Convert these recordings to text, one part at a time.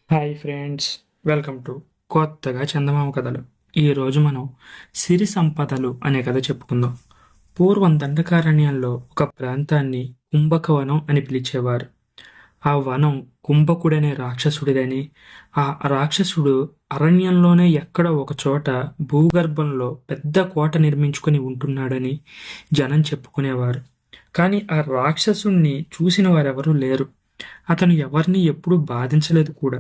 Hi friends, welcome to కొత్తగా చందమామ కథలు. ఈరోజు మనం సిరి సంపదలు అనే కథ చెప్పుకుందాం. పూర్వం దండకారణ్యంలో ఒక ప్రాంతాన్ని కుంభకవనం అని పిలిచేవారు. ఆ వనం కుంభకుడనే రాక్షసుడిదని, ఆ రాక్షసుడు అరణ్యంలోనే ఎక్కడో ఒక చోట భూగర్భంలో పెద్ద కోట నిర్మించుకుని ఉంటున్నాడని జనం చెప్పుకునేవారు. కానీ ఆ రాక్షసుణ్ణి చూసిన వారెవరూ లేరు. అతను ఎవరిని ఎప్పుడూ బాధించలేదు కూడా.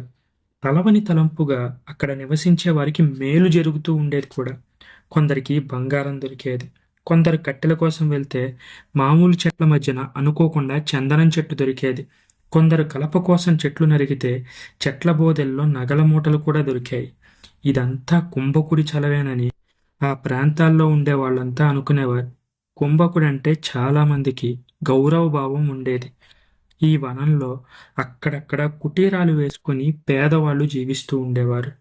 తలవని తలంపుగా అక్కడ నివసించే వారికి మేలు జరుగుతూ ఉండేది కూడా. కొందరికి బంగారం దొరికేది. కొందరు కట్టెల కోసం వెళ్తే మామూలు చెట్ల మధ్యన అనుకోకుండా చందనం చెట్టు దొరికేది. కొందరు కలప కోసం చెట్లు నరికితే చెట్ల బోదెల్లో నగల మూటలు కూడా దొరికాయి. ఇదంతా కుంభకుడి చలవేనని ఆ ప్రాంతాల్లో ఉండే వాళ్ళంతా అనుకునేవారు. కుంభకుడంటే చాలా మందికి గౌరవ భావం ఉండేది. ఈ వనంలో అక్కడక్కడ కుటీరాలు వేసుకుని పేదవాళ్ళు జీవిస్తూ ఉండేవారు.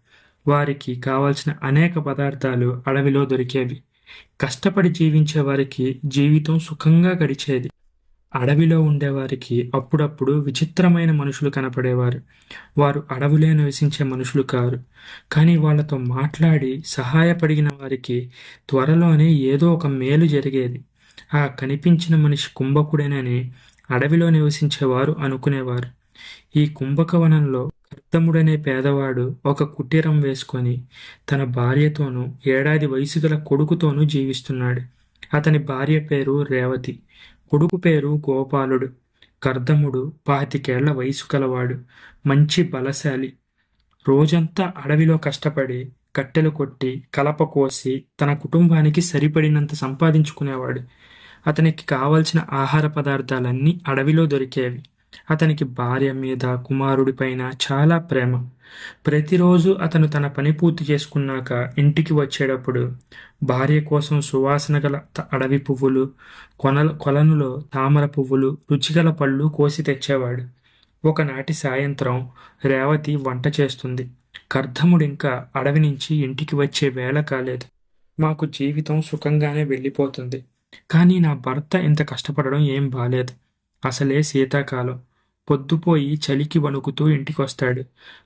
వారికి కావలసిన అనేక పదార్థాలు అడవిలో దొరికేవి. కష్టపడి జీవించే వారికి జీవితం సుఖంగా గడిచేది. అడవిలో ఉండేవారికి అప్పుడప్పుడు విచిత్రమైన మనుషులు కనపడేవారు. వారు అడవిలో నివసించే మనుషులు కారు. కానీ వాళ్ళతో మాట్లాడి సహాయపడిన వారికి త్వరలోనే ఏదో ఒక మేలు జరిగేది. ఆ కనిపించిన మనిషి కుంభకుడేనని అడవిలో నివసించేవారు అనుకునేవారు. ఈ కుంభకవనంలో కర్దముడనే పేదవాడు ఒక కుటీరం వేసుకొని తన భార్యతోనూ ఏడాది వయసు గల కొడుకుతోనూ జీవిస్తున్నాడు. అతని భార్య పేరు రేవతి, కొడుకు పేరు గోపాలుడు. కర్దముడు 25 వయసు కలవాడు, మంచి బలశాలి. రోజంతా అడవిలో కష్టపడి కట్టెలు కొట్టి కలప కోసి తన కుటుంబానికి సరిపడినంత సంపాదించుకునేవాడు. అతనికి కావలసిన ఆహార పదార్థాలన్నీ అడవిలో దొరికేవి. అతనికి భార్య మీద, కుమారుడిపైన చాలా ప్రేమ. ప్రతిరోజు అతను తన పని పూర్తి చేసుకున్నాక ఇంటికి వచ్చేటప్పుడు భార్య కోసం సువాసన గల అడవి పువ్వులు, కొలనులో తామర పువ్వులు, రుచిగల పళ్ళు కోసి తెచ్చేవాడు. ఒకనాటి సాయంత్రం రేవతి వంట చేస్తుంది. కర్దముడింకా అడవి నుంచి ఇంటికి వచ్చే వేళ కాలేదు. మాకు జీవితం సుఖంగానే వెళ్ళిపోతుంది, కానీ నా భర్త ఇంత కష్టపడడం ఏం బాలేదు. అసలే శీతాకాలం. పొద్దుపోయి చలికి వణుకుతూ ఇంటికొస్తాడు.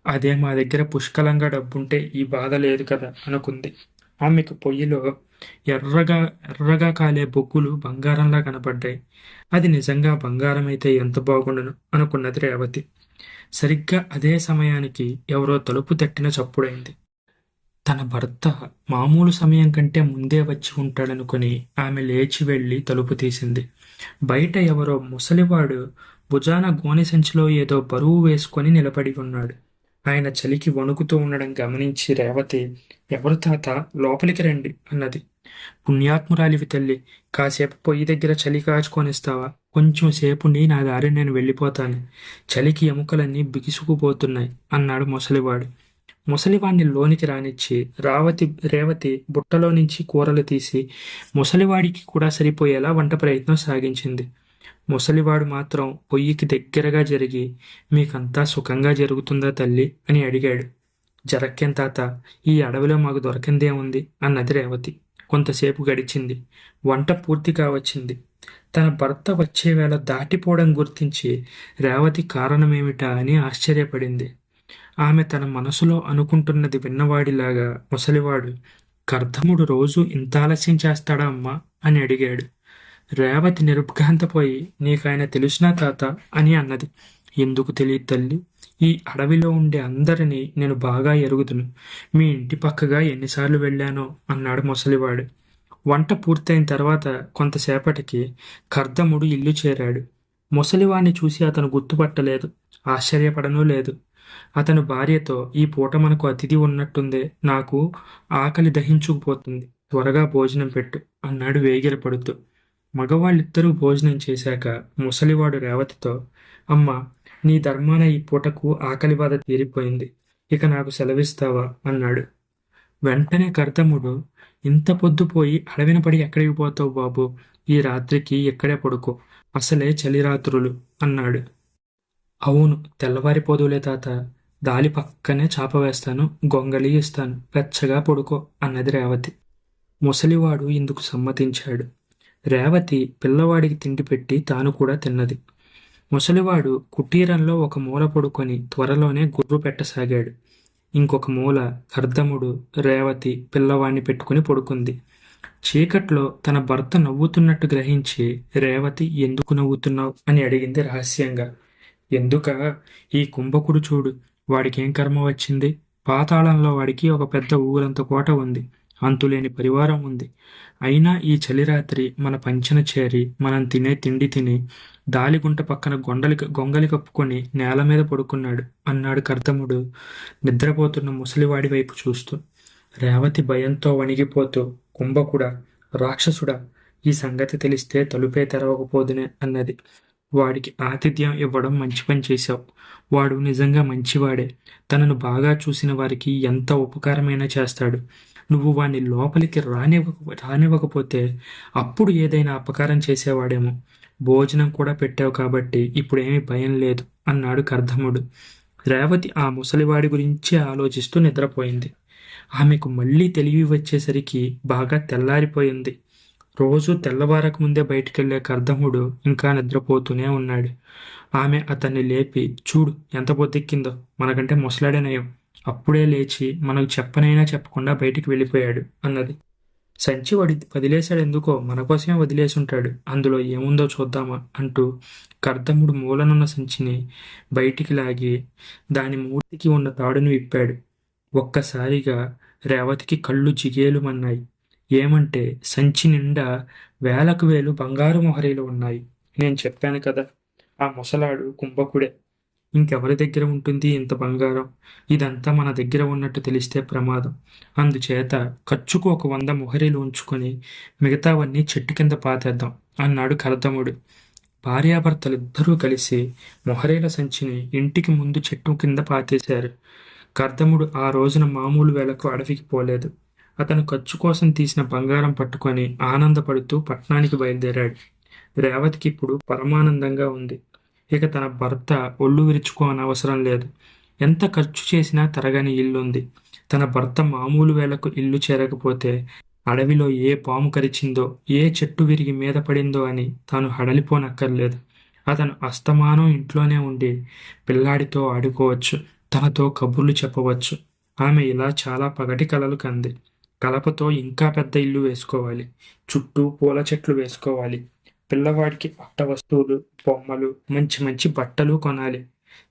అదే మా దగ్గర పుష్కలంగా డబ్బుంటే ఈ బాధ లేదు కదా అనుకుంది. ఆమెకు పొయ్యిలో ఎర్రగా ఎర్రగా కాలే బొగ్గులు బంగారంలా కనపడ్డాయి. అది నిజంగా బంగారమైతే ఎంత బాగుండును అనుకున్నది రేవతి. సరిగ్గా అదే సమయానికి ఎవరో తలుపు తట్టిన చప్పుడైంది. తన భర్త మామూలు సమయం కంటే ముందే వచ్చి ఉంటాడనుకుని ఆమె లేచి వెళ్ళి తలుపు తీసింది. బయట ఎవరో ముసలివాడు భుజాన గోనె సంచిలో ఏదో బరువు వేసుకొని నిలబడి ఉన్నాడు. ఆయన చలికి వణుకుతూ ఉండడం గమనించి రేవతి, "ఎవరు తాత, లోపలికి రండి" అన్నది. "పుణ్యాత్మురాలివి తల్లి, కాసేపు పొయ్యి దగ్గర చలి కాచుకొనిస్తావా? కొంచెం సేపుండి నా దారి నేను వెళ్ళిపోతాను. చలికి ఎముకలన్నీ బిగుసుకుపోతున్నాయి" అన్నాడు ముసలివాడు. ముసలివాణ్ణి లోనికి రానిచ్చి రేవతి బుట్టలో నుంచి కూరలు తీసి ముసలివాడికి కూడా సరిపోయేలా వంట ప్రయత్నం సాగించింది. ముసలివాడు మాత్రం పొయ్యికి దగ్గరగా జరిగి, "మీకంతా సుఖంగా జరుగుతుందా తల్లి" అని అడిగాడు. "జరక్కేం తాత, ఈ అడవిలో మాకు దొరకందేముంది" అన్నది రేవతి. కొంతసేపు గడిచింది. వంట పూర్తి కావచ్చింది. తన భర్త వచ్చేవేళ దాటిపోవడం గుర్తించి రేవతి కారణమేమిటా అని ఆశ్చర్యపడింది. ఆమె తన మనసులో అనుకుంటున్నది విన్నవాడిలాగా ముసలివాడు, "కర్దముడు రోజూ ఇంత ఆలస్యం చేస్తాడా అమ్మా" అని అడిగాడు. రేవతి నిర్ఘాంతపోయి, "నీకాయన తెలుసునా తాత" అని అన్నది. "ఎందుకు తెలియదు తల్లి, ఈ అడవిలో ఉండే అందరినీ నేను బాగా ఎరుగుదును. మీ ఇంటి పక్కగా ఎన్నిసార్లు వెళ్ళానో" అన్నాడు ముసలివాడు. వంట పూర్తయిన తర్వాత కొంతసేపటికి కర్దముడు ఇల్లు చేరాడు. ముసలివాణ్ణి చూసి అతను గుర్తుపట్టలేదు, ఆశ్చర్యపడనూ లేదు. అతను భార్యతో, "ఈ పూట మనకు అతిథి ఉన్నట్టుందే, నాకు ఆకలి దహించుకుపోతుంది, త్వరగా భోజనం పెట్టు" అన్నాడు వేగిరపడుతూ. మగవాళ్ళిద్దరూ భోజనం చేశాక ముసలివాడు రేవతితో, "అమ్మా, నీ ధర్మాన ఈ పూటకు ఆకలి బాధ తీరిపోయింది. ఇక నాకు సెలవిస్తావా" అన్నాడు. వెంటనే కర్దముడు, "ఇంత పొద్దుపోయి అడవిన పడి ఎక్కడికి పోతావు బాబూ, ఈ రాత్రికి ఇక్కడే పడుకో, అసలే చలిరాత్రులు" అన్నాడు. "అవును, తెల్లవారిపోదులే తాత, దాలి పక్కనే చాప వేస్తాను, గొంగళి ఇస్తాను, వెచ్చగా పడుకో" అన్నది రేవతి. ముసలివాడు ఇందుకు సమ్మతించాడు. రేవతి పిల్లవాడికి తిండి పెట్టి తాను కూడా తిన్నది. ముసలివాడు కుటీరంలో ఒక మూల పడుకొని త్వరలోనే గుర్రు పెట్టసాగాడు. ఇంకొక మూల కర్దముడు, రేవతి పిల్లవాణ్ణి పెట్టుకుని పడుకుంది. చీకట్లో తన భర్త నవ్వుతున్నట్టు గ్రహించి, రేవతి ఎందుకు నవ్వుతున్నావు అని అడిగింది రహస్యంగా. ఎందుకా? ఈ కుంభకుడు చూడు, వాడికేం కర్మ వచ్చింది? పాతాళంలో వాడికి ఒక పెద్ద ఊరంత కోట ఉంది, అంతులేని పరివారం ఉంది. అయినా ఈ చలిరాత్రి మన పంచన చేరి మనం తినే తిండి తిని దాలిగుంట పక్కన గొంగలి కప్పుకొని నేల మీద పడుకున్నాడు అన్నాడు కర్దముడు నిద్రపోతున్న ముసలివాడి వైపు చూస్తూ. రేవతి భయంతో వణిగిపోతూ, కుంభకుడా, రాక్షసుడా, ఈ సంగతి తెలిస్తే తలుపే తెరవకపోదునే అన్నది. వాడికి ఆతిథ్యం ఇవ్వడం మంచి పని చేశావు. వాడు నిజంగా మంచివాడే. తనను బాగా చూసిన వారికి ఎంత ఉపకారమైనా చేస్తాడు. నువ్వు వాణ్ణి లోపలికి రానివ్వకపోతే అప్పుడు ఏదైనా అపకారం చేసేవాడేమో. భోజనం కూడా పెట్టావు కాబట్టి ఇప్పుడేమీ భయం లేదు అన్నాడు కర్దముడు. రేవతి ఆ ముసలివాడి గురించి ఆలోచిస్తూ నిద్రపోయింది. ఆమెకు మళ్ళీ తెలివి వచ్చేసరికి బాగా తెల్లారిపోయింది. రోజు తెల్లవారక ముందే బయటికెళ్లే కర్దముడు ఇంకా నిద్రపోతూనే ఉన్నాడు. ఆమె అతన్ని లేపి, చూడు ఎంత పొద్దెక్కిందో, మనకంటే ముసలాడే నయం. అప్పుడే లేచి మనకు చెప్పనైనా చెప్పకుండా బయటికి వెళ్ళిపోయాడు అన్నది. సంచి వదిలేశాడు ఎందుకో, మనకోసమే వదిలేసి ఉంటాడు, అందులో ఏముందో చూద్దామా అంటూ కర్దముడు మూలనున్న సంచిని బయటికి లాగి దాని మూతికి ఉన్న తాడును విప్పాడు. ఒక్కసారిగా రేవతికి కళ్ళు జిగేలుమన్నాయి. ఏమంటే సంచి నిండా వేలకు వేలు బంగారు మొహరీలు ఉన్నాయి. నేను చెప్పాను కదా, ఆ ముసలాడు కుంభకుడే. ఇంకెవరి దగ్గర ఉంటుంది ఇంత బంగారం? ఇదంతా మన దగ్గర ఉన్నట్టు తెలిస్తే ప్రమాదం. అందుచేత ఖర్చుకు ఒక 100 మొహరీలు ఉంచుకొని మిగతావన్నీ చెట్టు కింద పాతేద్దాం అన్నాడు కర్దముడు. భార్యాభర్తలిద్దరూ కలిసి మొహరీల సంచిని ఇంటికి ముందు చెట్టు కింద పాతేశారు. కర్దముడు ఆ రోజున మామూలు వేళకు అడవికి పోలేదు. అతను ఖర్చు కోసం తీసిన బంగారం పట్టుకొని ఆనందపడుతూ పట్నానికి బయలుదేరాడు. రేవతికి ఇప్పుడు పరమానందంగా ఉంది. ఇక తన భర్త ఒళ్ళు విరుచుకోనవసరం లేదు. ఎంత ఖర్చు చేసినా తరగని ఇల్లుంది. తన భర్త మామూలు వేళకు ఇల్లు చేరకపోతే అడవిలో ఏ పాము కరిచిందో, ఏ చెట్టు విరిగి మీద పడిందో అని తాను హడలిపోనక్కర్లేదు. అతను అస్తమానం ఇంట్లోనే ఉండి పిల్లాడితో ఆడుకోవచ్చు, తనతో కబుర్లు చెప్పవచ్చు. ఆమె ఇలా చాలా పగటి కలలు కంది. కలపతో ఇంకా పెద్ద ఇల్లు వేసుకోవాలి, చుట్టూ పూల చెట్లు వేసుకోవాలి, పిల్లవాడికి ఆట వస్తువులు, బొమ్మలు, మంచి మంచి బట్టలు కొనాలి.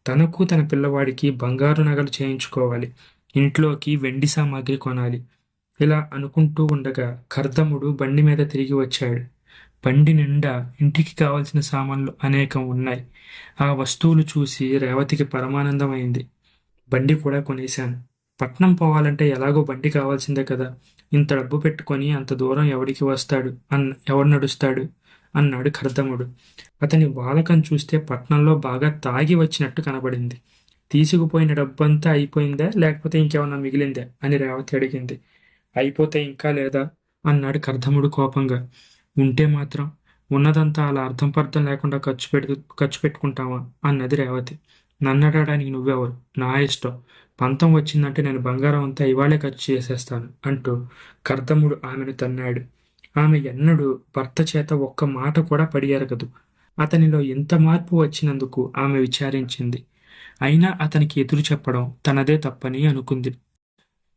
తనకు తన పిల్లవాడికి బంగారు నగలు చేయించుకోవాలి, ఇంట్లోకి వెండి సామాగ్రి కొనాలి. ఇలా అనుకుంటూ ఉండగా కర్దముడు బండి మీద తిరిగి వచ్చాడు. బండి నిండా ఇంటికి కావలసిన సామాన్లు అనేకం ఉన్నాయి. ఆ వస్తువులు చూసి రేవతికి పరమానందమైంది. బండి కూడా కొనేశాను. పట్నం పోవాలంటే ఎలాగో బండి కావాల్సిందే కదా. ఇంత డబ్బు పెట్టుకొని అంత దూరం ఎవడు నడుస్తాడు అన్నాడు కర్దముడు. అతని వాలకం చూస్తే పట్నంలో బాగా తాగి వచ్చినట్టు కనబడింది. తీసుకుపోయిన డబ్బంతా అయిపోయిందా, లేకపోతే ఇంకేమన్నా మిగిలిందా అని రేవతి అడిగింది. అయిపోతే ఇంకా లేదా అన్నాడు కర్దముడు కోపంగా. ఉంటే మాత్రం ఉన్నదంతా అలా అర్థం పర్థం లేకుండా ఖర్చు పెట్టుకుంటావా అన్నది రేవతి. నన్నడడానికి నువ్వెవరు? నా ఇష్టం. పంతం వచ్చిందంటే నేను బంగారం అంతా ఇవాళే ఖర్చు చేసేస్తాను అంటూ కర్దముడు ఆమెను తన్నాడు. ఆమె ఎన్నడూ భర్త చేత ఒక్క మాట కూడా పడి ఎరగదు. అతనిలో ఇంత మార్పు వచ్చినందుకు ఆమె విచారించింది. అయినా అతనికి ఎదురు చెప్పడం తనదే తప్పని అనుకుంది.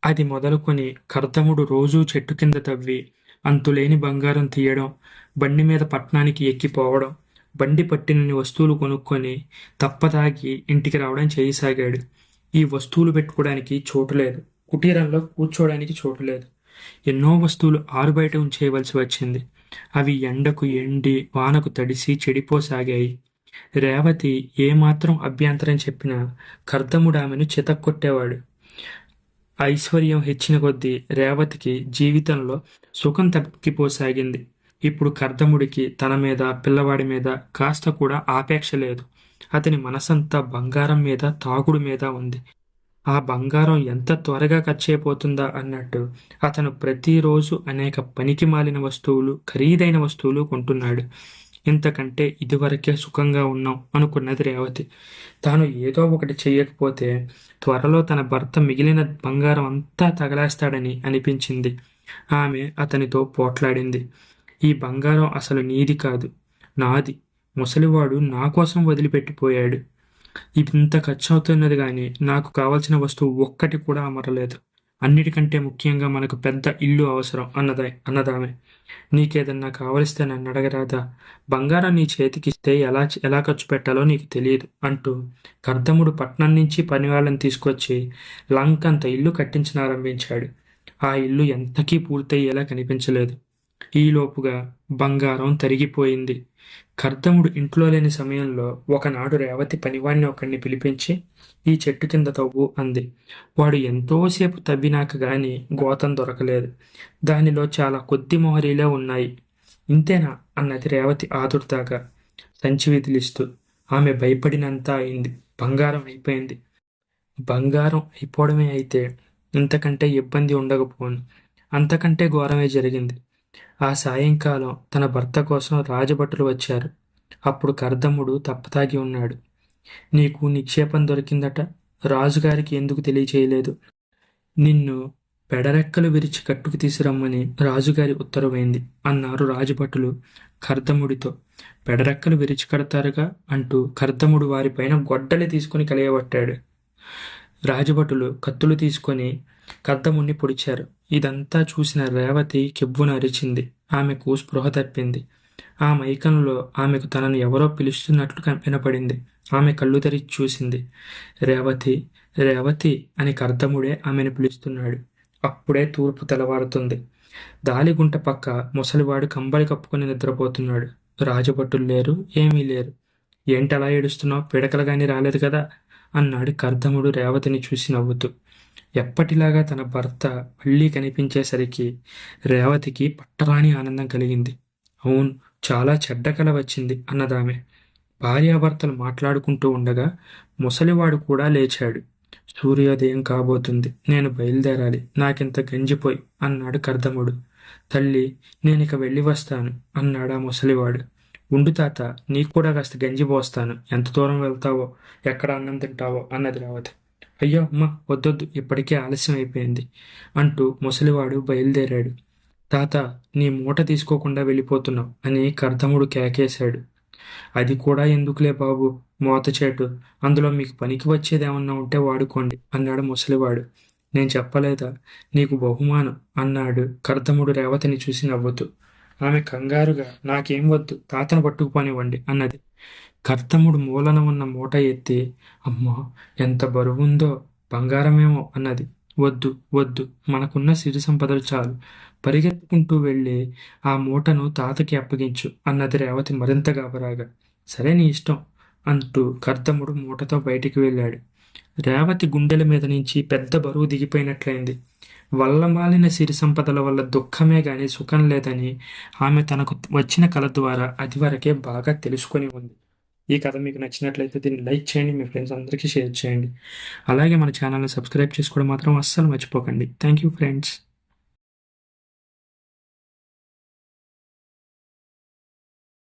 అది మొదలుకొని కర్దముడు రోజూ చెట్టు కింద తవ్వి అంతులేని బంగారం తీయడం, బండి మీద పట్నానికి ఎక్కిపోవడం, బండి పట్టినన్ని వస్తువులు కొనుక్కొని తప్పదాగి ఇంటికి రావడం చేయసాగాడు. ఈ వస్తువులు పెట్టుకోవడానికి చోటు లేదు, కుటీరంలో కూర్చోవడానికి చోటు లేదు. ఎన్నో వస్తువులు ఆరుబయట ఉంచేయవలసి వచ్చింది. అవి ఎండకు ఎండి వానకు తడిసి చెడిపోసాగాయి. రేవతి ఏమాత్రం అభ్యంతరం చెప్పినా కర్దముడు ఆమెను చితక్కొట్టేవాడు. ఐశ్వర్యం హెచ్చిన కొద్దీ రేవతికి జీవితంలో సుఖం తగ్గిపోసాగింది. ఇప్పుడు కర్దముడికి తన మీద, పిల్లవాడి మీద కాస్త కూడా ఆపేక్ష లేదు. అతని మనసంతా బంగారం మీద, తాగుడు మీద ఉంది. ఆ బంగారం ఎంత త్వరగా ఖర్చయిపోతుందా అన్నట్టు అతను ప్రతిరోజు అనేక పనికి మాలిన వస్తువులు, ఖరీదైన వస్తువులు కొంటున్నాడు. ఇంతకంటే ఇదివరకే సుఖంగా ఉన్నాం అనుకున్నది రేవతి. తాను ఏదో ఒకటి చెయ్యకపోతే త్వరలో తన భర్త మిగిలిన బంగారం అంతా తగలేస్తాడని అనిపించింది. ఆమె అతనితో పోట్లాడింది. ఈ బంగారం అసలు నీది కాదు, నాది. ముసలివాడు నా కోసం వదిలిపెట్టిపోయాడు. ఇంత ఖర్చవుతున్నది గాని నాకు కావలసిన వస్తువు ఒక్కటి కూడా అమరలేదు. అన్నిటికంటే ముఖ్యంగా మనకు పెద్ద ఇల్లు అవసరం అన్నదామె. నీకేదన్నా కావలిస్తే నన్నడగరాదా? బంగారం నీ చేతికిస్తే ఎలా ఖర్చు పెట్టాలో నీకు తెలియదు అంటూ కర్దముడు పట్నం నుంచి పనివాళ్ళని తీసుకొచ్చి లంకంత ఇల్లు కట్టించనారంభించాడు. ఆ ఇల్లు ఎంతకీ పూర్తయ్యేలా కనిపించలేదు. ఈలోపుగా బంగారం తరిగిపోయింది. కర్దముడు ఇంట్లో లేని సమయంలో ఒకనాడు రేవతి పనివాణ్ణి ఒకణ్ణి పిలిపించి ఈ చెట్టు కింద తవ్వు అంది. వాడు ఎంతోసేపు తవ్వినాక గాని గోతం దొరకలేదు. దానిలో చాలా కొద్ది మొహరీలే ఉన్నాయి. ఇంతేనా అన్నది రేవతి ఆదుర్దాగా సంచి విదిలిస్తూ. ఆమె భయపడినంత అయింది. బంగారం అయిపోయింది. బంగారం అయిపోవడమే అయితే ఇంతకంటే ఇబ్బంది ఉండకపోను. అంతకంటే ఘోరమే జరిగింది. ఆ సాయంకాలం తన భర్త కోసం రాజభటులు వచ్చారు. అప్పుడు కర్దముడు తప్పతాగి ఉన్నాడు. నీకు నిక్షేపం దొరికిందట. రాజుగారికి ఎందుకు తెలియచేయలేదు? నిన్ను పెడరెక్కలు విరిచి కట్టుకు తీసురమ్మని రాజుగారి ఉత్తరమైంది అన్నారు రాజభటులు కర్దముడితో. పెడరెక్కలు విరిచి కడతారుగా అంటూ కర్దముడు వారిపైన గొడ్డలి తీసుకుని కలియబట్టాడు. రాజభటులు కత్తులు తీసుకొని కర్దముణ్ణి పొడిచారు. ఇదంతా చూసిన రేవతి కెవ్వున అరిచింది. ఆమెకు స్పృహ తప్పింది. ఆ మైకంలో ఆమెకు తనను ఎవరో పిలుస్తున్నట్లు వినపడింది. ఆమె కళ్ళు తెరిచి చూసింది. రేవతి, రేవతి అని కర్దముడే ఆమెను పిలుస్తున్నాడు. అప్పుడే తూర్పు తెల్లవారుతుంది. దాలిగుంట పక్క ముసలివాడు కంబలి కప్పుకొని నిద్రపోతున్నాడు. రాజభటులు లేరు, ఏమీ లేరు. ఏంటలా ఏడుస్తున్నావు? పిడకలు గాని రాలేదు కదా అన్నాడు కర్దముడు రేవతిని చూసి నవ్వుతూ. ఎప్పటిలాగా తన భర్త మళ్ళీ కనిపించేసరికి రేవతికి పట్టరాని ఆనందం కలిగింది. అవును, చాలా చెడ్డ కల వచ్చింది అన్నదామె. భార్యాభర్తలు మాట్లాడుకుంటూ ఉండగా ముసలివాడు కూడా లేచాడు. సూర్యోదయం కాబోతుంది. నేను బయలుదేరాలి. నాకింత గంజిపోయి అన్నాడు కర్దముడు. తల్లి, నేనిక వెళ్ళి వస్తాను అన్నాడు ఆ ముసలివాడు. ఉండు తాత, నీకు కూడా కాస్త గంజి పోస్తాను. ఎంత దూరం వెళ్తావో, ఎక్కడ అన్నం తింటావో అన్నది రేవతి. అయ్యో అమ్మ, వద్దొద్దు, ఇప్పటికే ఆలస్యం అయిపోయింది అంటూ ముసలివాడు బయలుదేరాడు. తాత, నీ మూట తీసుకోకుండా వెళ్ళిపోతున్నావు అని కర్దముడు కేకేశాడు. అది కూడా ఎందుకులే బాబు, మోతచేటు. అందులో మీకు పనికి వచ్చేదేమన్నా ఉంటే వాడుకోండి అన్నాడు ముసలివాడు. నేను చెప్పలేదా, నీకు బహుమానం అన్నాడు కర్దముడు రేవతిని చూసి నవ్వుతూ. ఆమె కంగారుగా నాకేం వద్దు, తాతను పట్టుకుపోనివ్వండి అన్నది. కర్దముడు మూలన ఉన్న మూట ఎత్తి, అమ్మా ఎంత బరువుందో, బంగారమేమో అన్నది. వద్దు వద్దు, మనకున్న సిరి సంపదలు చాలు. పరిగెత్తుకుంటూ వెళ్ళి ఆ మూటను తాతకి అప్పగించు అన్నది రేవతి మరింత గాబరాగా. సరే, నీ ఇష్టం అంటూ కర్దముడు మూటతో బయటికి వెళ్ళాడు. రేవతి గుండెల మీద నుంచి పెద్ద బరువు దిగిపోయినట్లయింది. వల్లమాలిన సిరి సంపదల వల్ల దుఃఖమే గాని సుఖం లేదని ఆమె తనకు వచ్చిన కల ద్వారా అది వరకే బాగా తెలుసుకొని ఉంది. ఈ కథ మీకు నచ్చినట్లయితే దీన్ని లైక్ చేయండి, మీ ఫ్రెండ్స్ అందరికీ షేర్ చేయండి. అలాగే మన ఛానల్ని సబ్స్క్రైబ్ చేసుకోవడం మాత్రం అస్సలు మర్చిపోకండి. Thank you friends.